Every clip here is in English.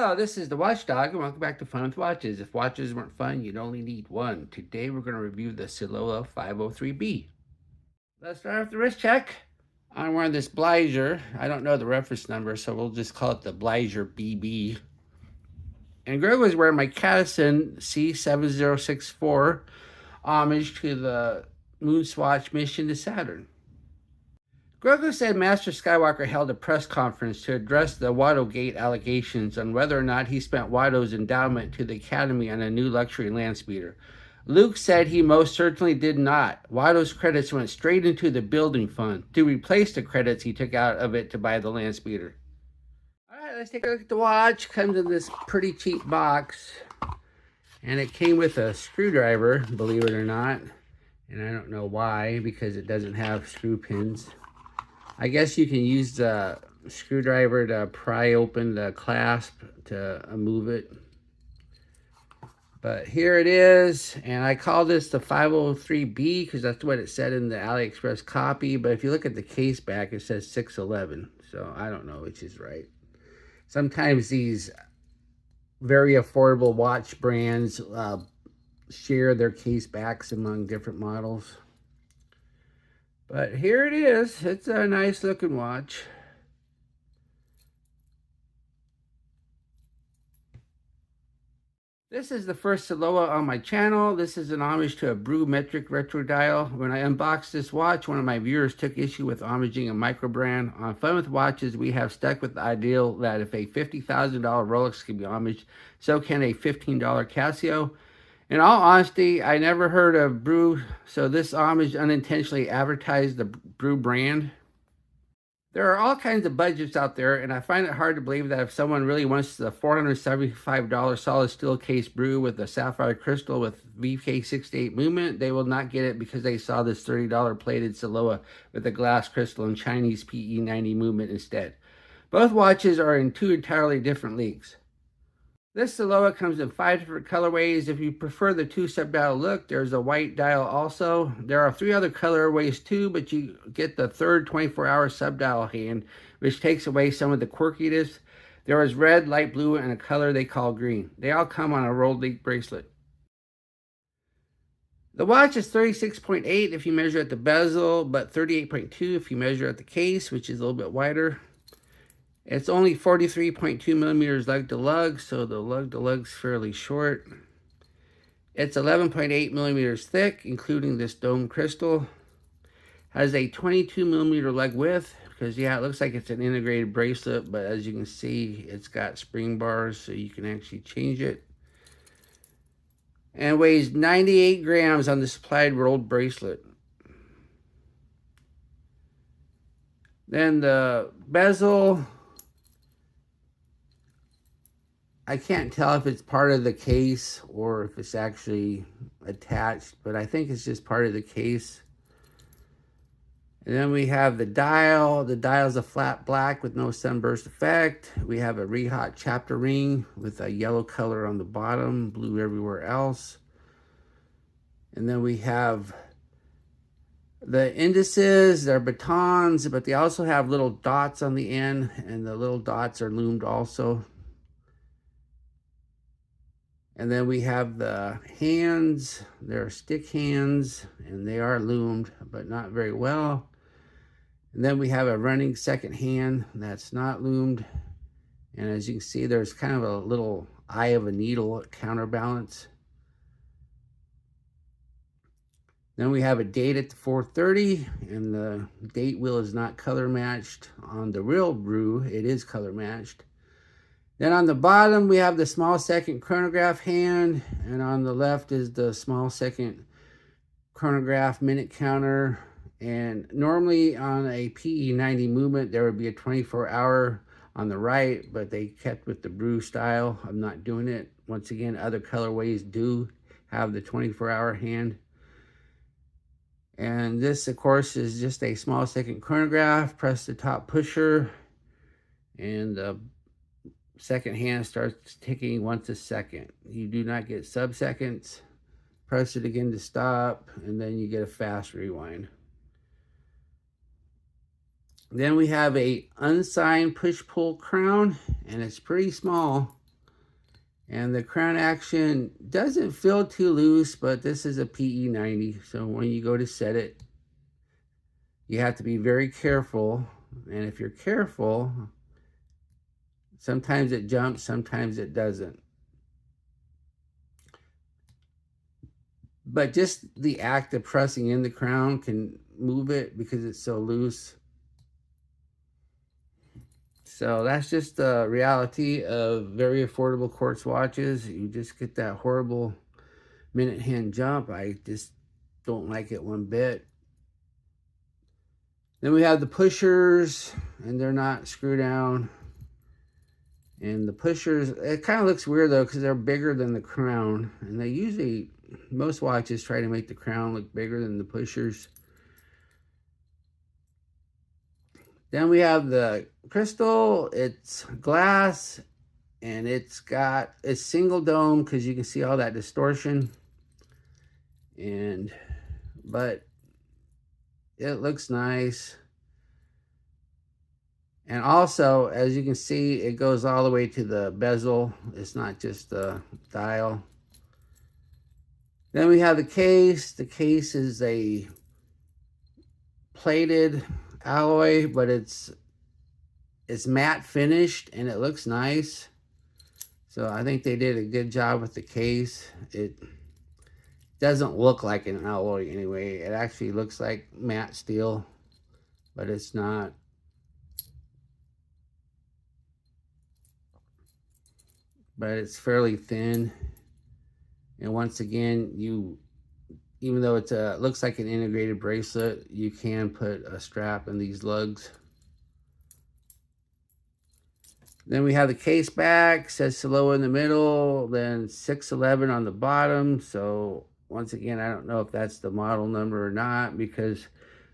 Hello, this is the Watchdog, and welcome back to Fun with Watches. If watches weren't fun, you'd only need one. Today we're going to review the CILOA 503b. Let's start with the wrist check. I'm wearing this Blazer. I don't know the reference number, so we'll just call it the Blazer BB. And Greg was wearing my Cadison C7064, homage to the Moon Swatch mission to Saturn. Grogu said Master Skywalker held a press conference to address the Wattogate allegations on whether or not he spent Watto's endowment to the Academy on a new luxury landspeeder. Luke said he most certainly did not. Watto's credits went straight into the building fund to replace the credits he took out of it to buy the landspeeder. All right, let's take a look at the watch. Comes in this pretty cheap box, and it came with a screwdriver, believe it or not. And I don't know why, because it doesn't have screw pins. I guess you can use the screwdriver to pry open the clasp to move it. But here it is, and I call this the 503b because that's what it said in the AliExpress copy. But if you look at the case back, it says 611. So I don't know which is right. Sometimes these very affordable watch brands share their case backs among different models. But here it is. It's a nice looking watch. This is the first Saloa on my channel. This is an homage to a Brew metric retro dial. When I unboxed this watch, one of my viewers took issue with homaging a micro brand. On Fun with Watches, we have stuck with the ideal that if a $50,000 Rolex can be homaged, so can a $15 Casio. In all honesty, I never heard of Brew, so this homage unintentionally advertised the Brew brand. There are all kinds of budgets out there, and I find it hard to believe that if someone really wants the $475 solid steel case Brew with a sapphire crystal with VK68 movement, they will not get it because they saw this $30 plated Saloa with a glass crystal and Chinese PE90 movement instead. Both watches are in two entirely different leagues. This Saloa comes in 5 different colorways. If you prefer the 2 sub-dial look, there's a white dial also. There are 3 other colorways too, but you get the third 24-hour sub-dial hand, which takes away some of the quirkiness. There is red, light blue, and a color they call green. They all come on a rolled link bracelet. The watch is 36.8 if you measure at the bezel, but 38.2 if you measure at the case, which is a little bit wider. It's only 43.2 millimeters lug to lug, so the lug to lug's fairly short. It's 11.8 millimeters thick, including this dome crystal. Has a 22 millimeter lug width, because yeah, it looks like it's an integrated bracelet, but as you can see, it's got spring bars, so you can actually change it. And weighs 98 grams on the supplied rolled bracelet. Then the bezel, I can't tell if it's part of the case or if it's actually attached, but I think it's just part of the case. And then we have the dial. The dial's a flat black with no sunburst effect. We have a re-hot chapter ring with a yellow color on the bottom, blue everywhere else. And then we have the indices. They're batons, but they also have little dots on the end, and the little dots are loomed also. And then we have the hands. They're stick hands, and they are loomed, but not very well. And then we have a running second hand that's not loomed. And as you can see, there's kind of a little eye of a needle counterbalance. Then we have a date at the 4:30, and the date wheel is not color matched. On the real Brew, it is color matched. Then on the bottom, we have the small second chronograph hand, and on the left is the small second chronograph minute counter. And normally on a PE90 movement, there would be a 24-hour on the right, but they kept with the Brew style. I'm not doing it. Once again, other colorways do have the 24-hour hand. And this, of course, is just a small second chronograph. Press the top pusher, and the second hand starts ticking once a second. You do not get sub-seconds. Press it again to stop, and then you get a fast rewind. Then we have a unsigned push-pull crown, and it's pretty small. And the crown action doesn't feel too loose, but this is a PE90. So when you go to set it, you have to be very careful. And if you're careful, sometimes it jumps, sometimes it doesn't. But just the act of pressing in the crown can move it because it's so loose. So that's just the reality of very affordable quartz watches. You just get that horrible minute hand jump. I just don't like it one bit. Then we have the pushers, and they're not screw down. And the pushers, it kind of looks weird though, because they're bigger than the crown. And they usually, most watches try to make the crown look bigger than the pushers. Then we have the crystal. It's glass, and it's got a single dome because you can see all that distortion. But it looks nice. And also, as you can see, it goes all the way to the bezel. It's not just the dial. Then we have the case. The case is a plated alloy, but it's matte finished and it looks nice. So I think they did a good job with the case. It doesn't look like an alloy anyway. It actually looks like matte steel, but it's not. But it's fairly thin. And once again, even though it looks like an integrated bracelet, you can put a strap in these lugs. Then we have the case back, says Saloa in the middle, then 611 on the bottom. So once again, I don't know if that's the model number or not, because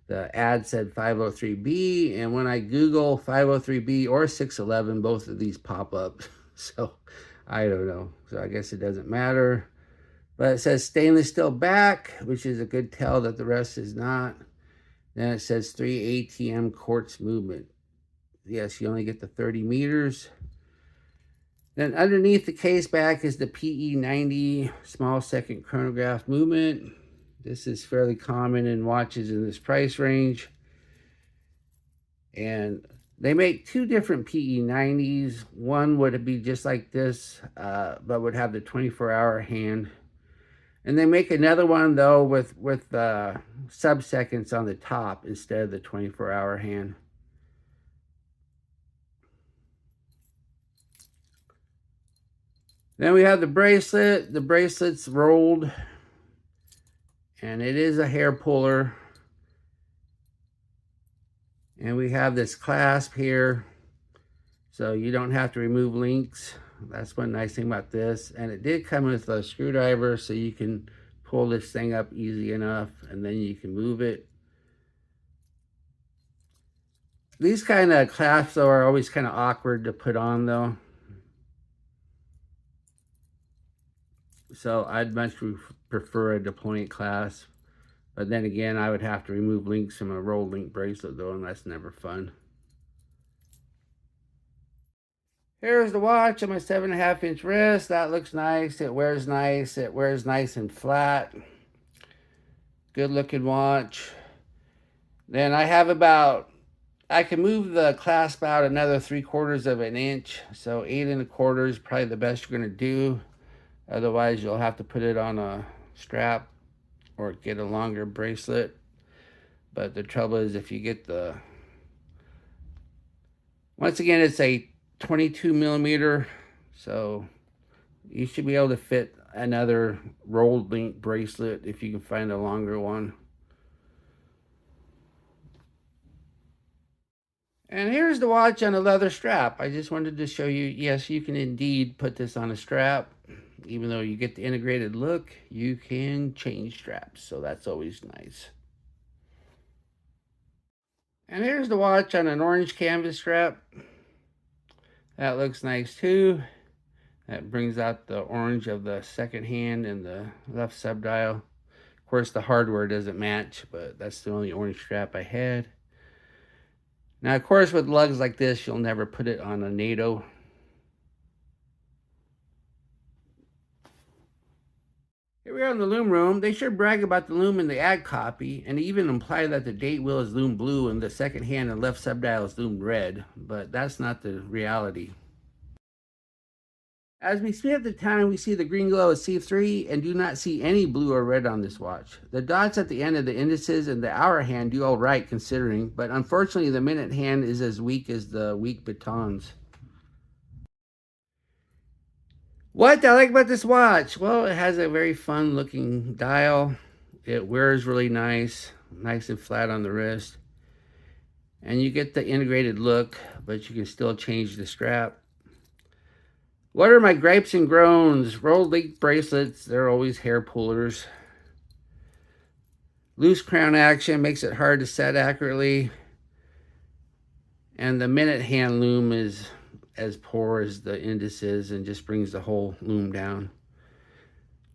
the ad said 503b, and when I Google 503b or 611, both of these pop up. So I don't know. So I guess it doesn't matter. But it says stainless steel back, which is a good tell that the rest is not. Then it says 3 ATM quartz movement. Yes, you only get the 30 meters. Then underneath the case back is the PE90 small second chronograph movement. This is fairly common in watches in this price range. And they make two different PE90s. One would be just like this, but would have the 24-hour hand. And they make another one though with sub-seconds on the top instead of the 24-hour hand. Then we have the bracelet. The bracelet's rolled, and it is a hair puller. And we have this clasp here, so you don't have to remove links. That's one nice thing about this. And it did come with a screwdriver, so you can pull this thing up easy enough, and then you can move it. These kind of clasps though are always kind of awkward to put on though. So I'd much prefer a deployant clasp. But then again, I would have to remove links from a rolled link bracelet though, and that's never fun. Here's the watch on my 7.5-inch wrist. That looks nice. It wears nice. It wears nice and flat. Good looking watch. Then I have I can move the clasp out another 3/4 of an inch. So 8 1/4 is probably the best you're gonna do. Otherwise, you'll have to put it on a strap or get a longer bracelet. But the trouble is, if you get once again, it's a 22 millimeter, so you should be able to fit another rolled link bracelet if you can find a longer one. And here's the watch on a leather strap. I just wanted to show you, yes, you can indeed put this on a strap. Even though you get the integrated look, you can change straps, so that's always nice. And here's the watch on an orange canvas strap. That looks nice too. That brings out the orange of the second hand and the left subdial. Of course, the hardware doesn't match, but that's the only orange strap I had. Now, of course, with lugs like this, you'll never put it on a NATO. Here we are in the Lume room. They sure brag about the Lume in the ad copy, and even imply that the date wheel is Lume blue and the second hand and left subdial is Lume red, but that's not the reality. As we speed up the time, we see the green glow is C3 and do not see any blue or red on this watch. The dots at the end of the indices and the hour hand do all right considering, but unfortunately the minute hand is as weak as the weak batons. What I like about this watch? Well, it has a very fun looking dial. It wears really nice and flat on the wrist. And you get the integrated look, but you can still change the strap. What are my gripes and groans? Rolled link bracelets, they're always hair pullers. Loose crown action makes it hard to set accurately. And the minute hand Lume is as poor as the indices and just brings the whole Lume down.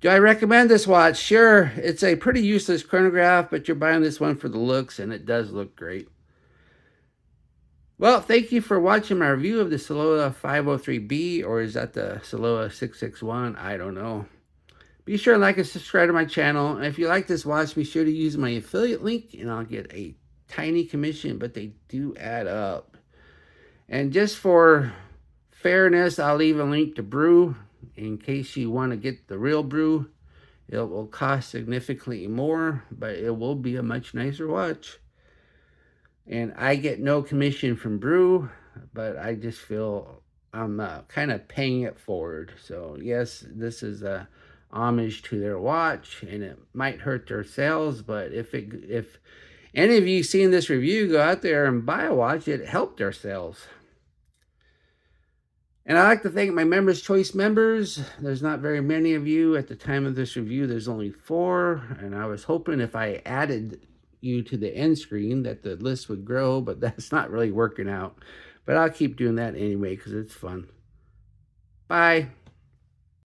Do I recommend this watch? Sure, it's a pretty useless chronograph, but you're buying this one for the looks and it does look great. Well, thank you for watching my review of the CILOA 503b, or is that the CILOA 661? I don't know. Be sure to like and subscribe to my channel. And if you like this watch, be sure to use my affiliate link and I'll get a tiny commission, but they do add up. And just for fairness, I'll leave a link to Brew in case you want to get the real Brew. It will cost significantly more, but it will be a much nicer watch. And I get no commission from Brew, but I just feel I'm kind of paying it forward. So yes, this is a homage to their watch, and it might hurt their sales, but if any of you seen this review, go out there and buy a watch, it helped their sales. And I'd like to thank my Members Choice members. There's not very many of you at the time of this review. There's only 4, and I was hoping if I added you to the end screen that the list would grow, but that's not really working out. But I'll keep doing that anyway because it's fun. Bye.